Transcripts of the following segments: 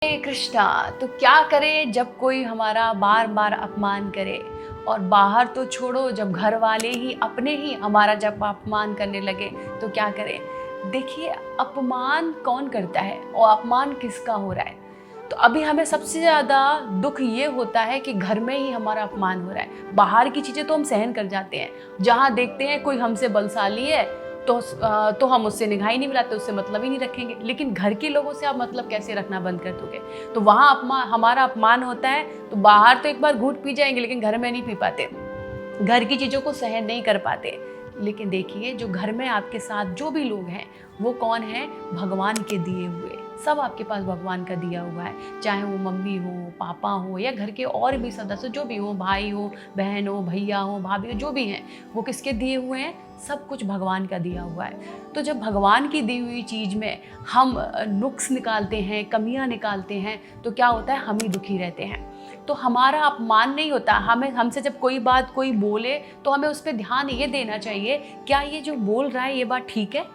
हे कृष्णा। तो क्या करें जब कोई हमारा बार बार अपमान करे, और बाहर तो छोड़ो, जब घर वाले ही अपने ही हमारा जब अपमान करने लगे तो क्या करें। देखिए, अपमान कौन करता है और अपमान किसका हो रहा है। तो अभी हमें सबसे ज़्यादा दुख ये होता है कि घर में ही हमारा अपमान हो रहा है। बाहर की चीज़ें तो हम सहन कर जाते हैं, जहाँ देखते हैं कोई हमसे बलशाली है तो हम उससे निगाह ही नहीं मिलाते, उससे मतलब ही नहीं रखेंगे। लेकिन घर के लोगों से आप मतलब कैसे रखना बंद कर दोगे। तो वहाँ हमारा अपमान होता है, तो बाहर तो एक बार घूंट पी जाएंगे लेकिन घर में नहीं पी पाते, घर की चीज़ों को सहन नहीं कर पाते। लेकिन देखिए, जो घर में आपके साथ जो भी लोग हैं वो कौन है, भगवान के दिए हुए। सब आपके पास भगवान का दिया हुआ है, चाहे वो मम्मी हो, पापा हो, या घर के और भी सदस्य जो भी हो, भाई हो, बहन हो, भैया हो, भाभी हो, जो भी हैं, वो किसके दिए हुए हैं, सब कुछ भगवान का दिया हुआ है। तो जब भगवान की दी हुई चीज़ में हम नुक्स निकालते हैं, कमियां निकालते हैं, तो क्या होता है, हम ही दुखी रहते हैं। तो हमारा अपमान नहीं होता। हमसे जब कोई बात कोई बोले तो हमें उस पर ध्यान ये देना चाहिए, क्या ये जो बोल रहा है ये बात ठीक है।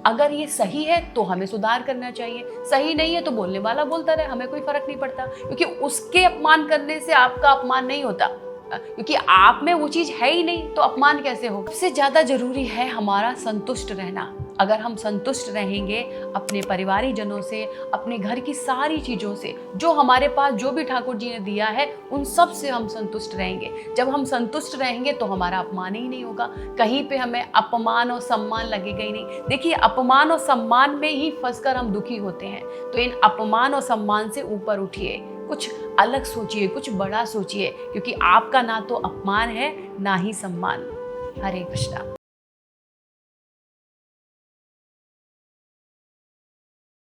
अगर ये सही है तो हमें सुधार करना चाहिए, सही नहीं है तो बोलने वाला बोलता रहे, हमें कोई फर्क नहीं पड़ता। क्योंकि उसके अपमान करने से आपका अपमान नहीं होता, क्योंकि आप में वो चीज़ है ही नहीं, तो अपमान कैसे हो। सबसे ज़्यादा ज़रूरी है हमारा संतुष्ट रहना। अगर हम संतुष्ट रहेंगे अपने परिवारीजनों से, अपने घर की सारी चीज़ों से, जो हमारे पास जो भी ठाकुर जी ने दिया है उन सब से हम संतुष्ट रहेंगे। जब हम संतुष्ट रहेंगे तो हमारा अपमान ही नहीं होगा, कहीं पे हमें अपमान और सम्मान लगेगा ही नहीं। देखिए, अपमान और सम्मान में ही फंसकर हम दुखी होते हैं। तो इन अपमान और सम्मान से ऊपर उठिए, कुछ अलग सोचिए, कुछ बड़ा सोचिए, क्योंकि आपका ना तो अपमान है ना ही सम्मान। हरे कृष्णा।